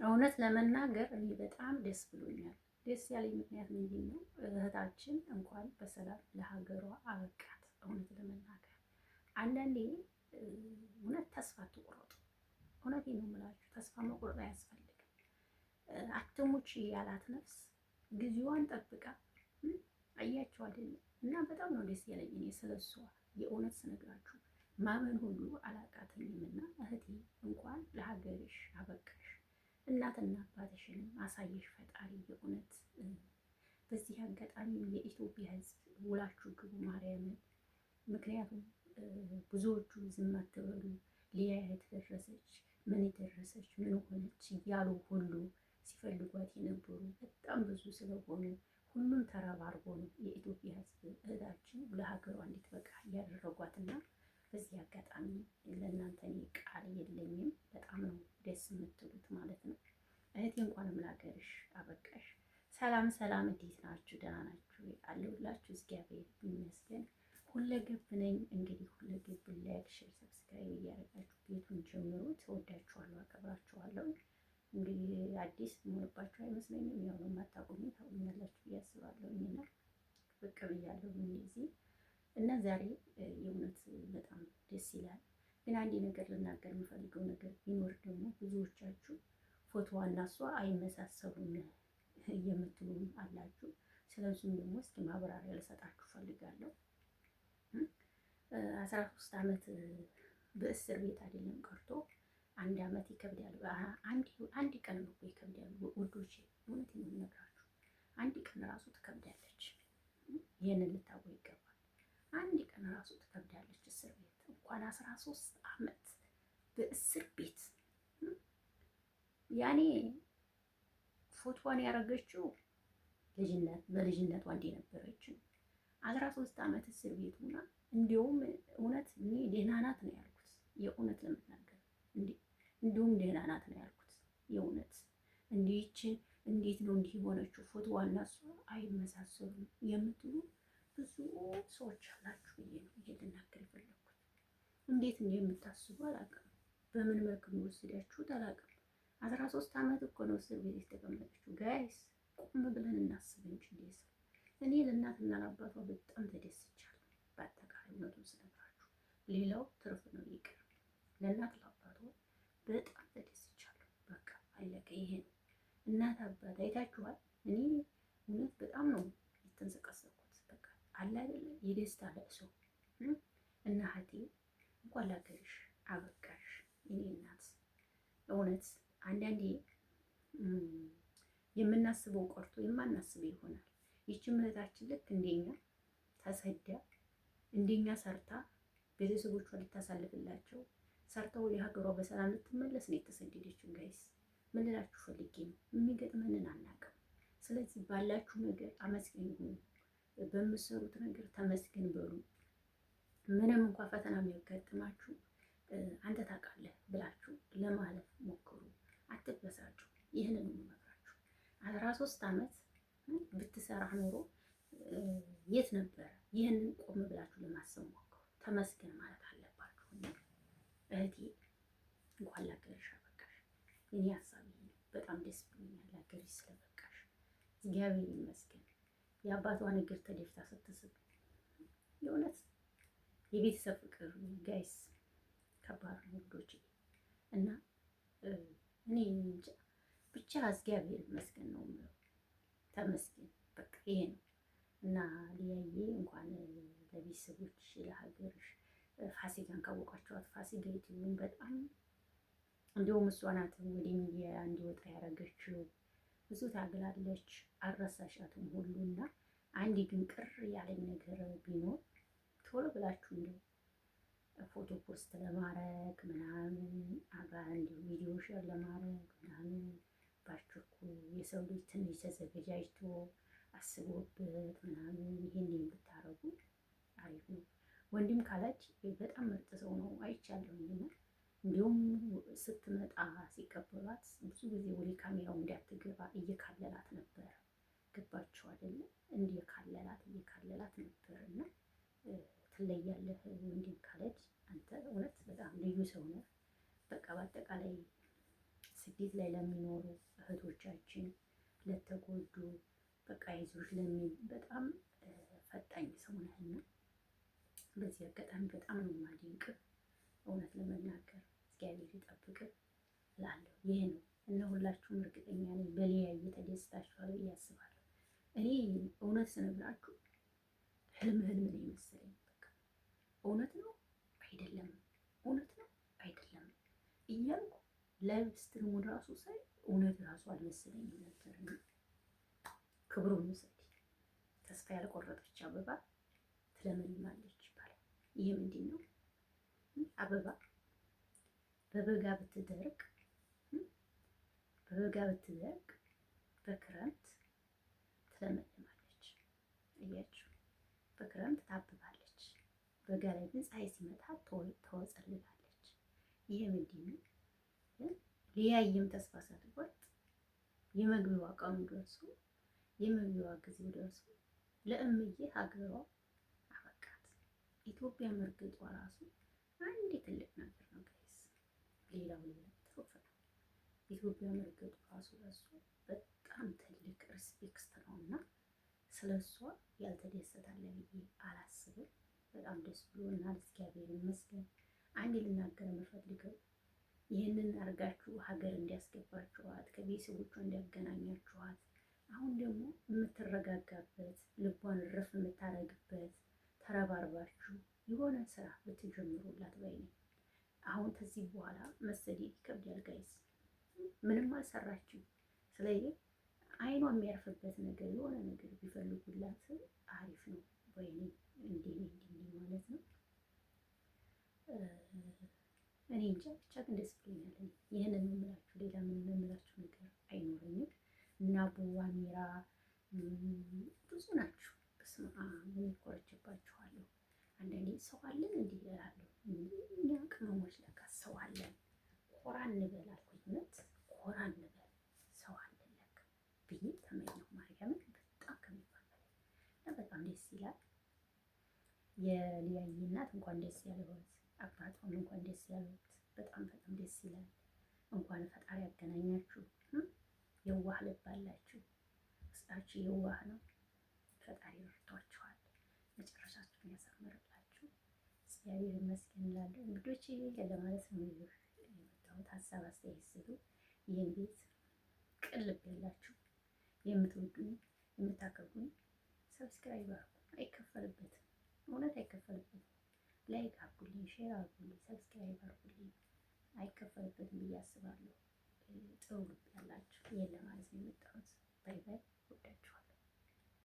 እውነት ለመናገር እኔ በጣም ደስ ብሎኛል። ደስ ያለኝ ምክንያት ምንድን ነው? እህታችን እንኳን በሰላም ለሀገሯ አበቃት። እውነት ለመናገር አንዳንዴ እውነት ተስፋ አትቁረጡ። እውነቴን ነው የምላችሁ፣ ተስፋ መቁረጥ አያስፈልግም። አትሙች ያላት ነፍስ ጊዜዋን ጠብቃ አያችሁ አይደለም። እና በጣም ነው ደስ ያለኝ እኔ ስለሷ የእውነት ስነግራችሁ ማመን ሁሉ አላቃተኝም። እና እህቴ እንኳን ለሀገርሽ አበቃሽ፣ እናትና አባትሽንም አሳየሽ ፈጣሪ የእውነት። በዚህ አጋጣሚ የኢትዮጵያ ሕዝብ ውላችሁ ግቡ ማርያምን። ምክንያቱም ብዙዎቹ ዝም አትበሉ፣ ሊያ የተደረሰች ምን የደረሰች ምን ሆነች እያሉ ሁሉ ሲፈልጓት የነበሩ በጣም ብዙ ስለሆኑ ሁሉም ተረባርቦ ነው የኢትዮጵያ ሕዝብ እህታችን ለሀገሯ እንድትበቃ እያደረጓትና በዚህ አጋጣሚ ለእናንተ እኔ ቃል የለኝም። በጣም ነው ደስ የምትሉት ማለት ነው። እህቴ እንኳንም ለሀገርሽ አበቃሽ። ሰላም ሰላም፣ እንዴት ናችሁ? ደህና ናችሁ? አለሁላችሁ። እግዚአብሔር ይመስገን ሁለገብ ነኝ። እንግዲህ ሁለገብ ላይክ፣ ሼር፣ ሰብስክራይብ እያደረጋችሁ ቤቱን ጀምሩ። ተወዳችኋለሁ፣ አከብራችኋለሁ። እንግዲህ አዲስ የምሆንባችሁ አይመስለኝም። ያው ነው የማታውቁኝ ታውቁኛላችሁ ብዬ አስባለሁ። እና ብቅ ብያለሁ እዚህ እና ዛሬ የእውነት በጣም ደስ ይላል። ግን አንድ ነገር ልናገር የምፈልገው ነገር ቢኖር ደግሞ ብዙዎቻችሁ ፎቶዋ እና እሷ አይመሳሰሉም የምትሉም አላችሁ። ስለዚህም ደግሞ እስኪ ማብራሪያ ልሰጣችሁ ፈልጋለሁ። 13 ዓመት በእስር ቤት አይደለም ቀርቶ 1 ዓመት ይከብዳል። አንድ ቀን ነው ይከብዳል ውዶቼ፣ እውነት ነው የምነግራችሁ። 1 ቀን ራሱ ትከብዳለች። ይህንን ልታውቁ ይገባል። 1 ቀን ራሱ ትከብዳለች እስር ቤት፣ እንኳን 13 ዓመት በእስር ቤት። ያኔ ፎቶዋን ያደረገችው በልጅነቷ እንደነበረችው 13 ዓመት እስር ቤት ሆና እንዲሁም እውነት እኔ ደህና ናት ነው ያልኩት። የእውነት ለመናገር እንዲሁም ደህና ናት ነው ያልኩት። የእውነት እንዲችን እንዴት ነው እንዲህ የሆነችው? ፎቶዋ እና እሷ አይመሳሰሉም የምትሉ ብዙ ሰዎች አላችሁ ብዬ ነው ይሄ ልናገር የፈለኩት። እንዴት እንደምታስቡ አላውቅም። በምን መልክ ነው ወስዳችሁት አላውቅም። 13 ዓመት እኮ ነው እስር ቤት የተቀመጠችው። ጋይስ ቁም ብለን እናስብ እንጂ እንዴት ሰው። እኔ ለእናትና ለአባቷ በጣም ተደስቻለሁ። በአጠቃላይ እውነቱን ስነግራችሁ ሌላው ትርፍ ነው ይቅር። ለእናት ለአባቷ በጣም ተደስቻለሁ። በቃ አለቀ። ይሄ ነው እናት አባት አይታችኋል። እኔ እውነት በጣም ነው የተንሰቀሰቁት። በቃ አለ አይደለ የደስታ ለቅሶ። እና እህቴ እንኳን ለሀገርሽ አበቃሽ የኔ እናት። እውነት አንዳንዴ የምናስበው ቀርቶ የማናስበው ይሆናል። ይህችም እህታችን ልክ እንደኛ ተሰዳ እንደኛ ሰርታ ቤተሰቦቿን ልታሳልፍላቸው ሰርታ ወደ ሀገሯ በሰላም ልትመለስ ነው የተሰደደችው። ጋይስ ምን ልላችሁ ፈልጌ ነው፣ የሚገጥመንን አናውቅም። ስለዚህ ባላችሁ ነገር አመስግን ሁኑ፣ በምትሰሩት ነገር ተመስገን በሉ። ምንም እንኳን ፈተና የሚያጋጥማችሁ አንተ ታውቃለህ ብላችሁ ለማለፍ ሞክሩ። አትበሳጩ። ይህንን የምመክራችሁ 13 ዓመት ብትሰራ ኖሮ የት ነበረ? ይህንን ቆም ብላችሁ ለማሰብ ሞክሩ። ተመስገን ማለት አለባችሁ። እና እህቴ እንኳን ለሀገርሽ አበቃሽ። የኔ ሀሳብ ይሄ ነው። በጣም ደስ ብሎኛል ለሀገርሽ ስለበቃሽ፣ እግዚአብሔር ይመስገን። የአባቷን እግር ተደፍታ ስትስብ የእውነት የቤተሰብ ፍቅር ጋይስ ከባድ ነው ውዶቼ። እና እኔ እንጃ ብቻ እግዚአብሔር ይመስገን ነው የምለው። ተመስገን በቃ ይሄ ነው። እና ሊያዬ እንኳን ለቤተሰቦች ለሀገርሽ ፋሲካን ካወቃችኋት ፋሲካ ዩቲዩብን በጣም እንዲሁም እሷ ናት ወደ ሚዲያ እንዲወጣ ያደረገችው። ብዙ ታግላለች፣ አልረሳሻትም ሁሉና አንድ ግን ቅር ያለኝ ነገር ቢኖር ቶሎ ብላችሁ እንደው ፎቶ ፖስት ለማድረግ ምናምን አብራ እንዲሁ ቪዲዮ ሼር ለማድረግ ምናምን ባችኩ የሰው ልጅ ትንሽ ተዘገጃጅቶ አስቦበት ምናምን ይሄን ብታረጉ አሪፍ ነው። ወንድም ካላች በጣም ምርጥ ሰው ነው አይቻለሁኝና እንዲሁም ስትመጣ ሲቀበሏት ብዙ ጊዜ ወደ ካሜራው እንዳትገባ እየካለላት ነበር። ገባችሁ አይደለ? እየካለላት ነበርና ትለያለህ ወንድም ካለች አንተ እውነት በጣም ልዩ ሰው ነህ። በቃ በአጠቃላይ ስደት ላይ ለሚኖሩ እህቶቻችን፣ ለተጎዱ በቃ ይዞሽ ለሚል በጣም ፈጣኝ ሰው ነህና በዚህ አጋጣሚ በጣም ነው የማደንቅ። እውነት ለመናገር እግዚአብሔር ይጠብቅ እላለሁ። ይሄ ነው እና ሁላችሁም እርግጠኛ ነኝ በሊያየ ተደስታችኋል ብዬ አስባለሁ። እኔ እውነት ስነግራችሁ ህልም ነው የመሰለኝ። በቃ እውነት ነው አይደለም፣ እውነት ነው አይደለም እያልኩ ላይቭ ስትሪሙን ራሱ ሳይ እውነት ራሱ አልመሰለኝም ነበር። ክብሩን ውሰድ። ተስፋ ያልቆረጠች አበባ ትለመልማለች ይባላል። ይሄ ምንድን ነው? አበባ በበጋ ብትደርቅ በክረምት ትለመልማለች። እያችሁ በክረምት ታብባለች፣ በጋ ላይ ግን ፀሐይ ሲመታ ተወጸልላለች። ይሄ ምንድን ነው? ሊያየም ተስፋ ሳትቆርጥ የመግቢያዋ ቀኑ ደርሶ የመግቢያዋ ጊዜው ደርሶ ለእምዬ ሀገሯ አበቃት። ኢትዮጵያ መርገጧ ራሱ አንድ ትልቅ ነገር ነው ጋይስ። ሌላው ትሩፍ ነው። ኢትዮጵያ መርገጧ ራሱ ለሱ በጣም ትልቅ ሪስፔክት ነው እና ስለሷ ያልተደሰታለ ብዬ አላስብም። በጣም ደስ ብሎናል። እግዚአብሔር ይመስገን። አንድ ልናገር የምፈልገው ይህንን አድርጋችሁ ሀገር እንዲያስገባችኋት ከቤተሰቦቿ እንዲያገናኛችኋት አሁን ደግሞ የምትረጋጋበት ልቧን እረፍ የምታረግበት ተረባርባችሁ የሆነ ስራ ብትጀምሩላት ባይ ነኝ። አሁን ከዚህ በኋላ መሰደድ ይከብዳል ጋይስ። ምንም አልሰራችም። ስለዚህ አይኗ የሚያርፍበት ነገር የሆነ ነገር ቢፈልጉላት አሪፍ ነው ባይ ነኝ። እንዲህ ማለት ነው። እኔ እንጃ ብቻ ግን ደስ ብሎኛል። ይህንን የምላችሁ ሌላ ምንም የምላችሁ ነገር አይኖረኝም። እና ቡዋሚራ ብዙ ናችሁ። በስመ አብ ምን ኮርችባችኋለሁ። አንዳንዴ ሰው አለን እንዲህ እላለሁ። እኛ ቅመሞች ለካ ሰው አለን። ኮራ እንበል አልኩኝ። እውነት ኮራ እንበል ሰው አለን ለካ ብዬ ተመኘሁ። ማርያምን በጣም ከሚባል በላይ እና በጣም ደስ ይላል። የሊያየ እናት እንኳን ደስ ያለዎት፣ አባቷም እንኳን ደስ ያለዎት። በጣም ደስ ይላል። እንኳን ፈጣሪ ያገናኛችሁ። የዋህ ልብ አላችሁ። ውስጣችሁ የዋህ ነው። ፈጣሪ ረድቷችኋል። መጨረሻችሁን ያሳምርላችሁ። እግዚአብሔር ይመስገን እላለሁ። እንግዶች ለማለት ነው የመጣሁት። ሀሳብ አስተያየት ስጡ። ይህን ቤት ቅን ልብ ያላችሁ የምትወዱኝ የምታከብሩኝ ሰብስክራይብ አድርጉ። አይከፈልበትም፣ እውነት አይከፈልበትም። ላይክ አድርጉልኝ፣ ሼር አድርጉልኝ፣ ሰብስክራይብ አድርጉልኝ። አይከፈልበትም ብዬ አስባለሁ። ጥሩ ልብ ያላችሁ ይሄን ለማለት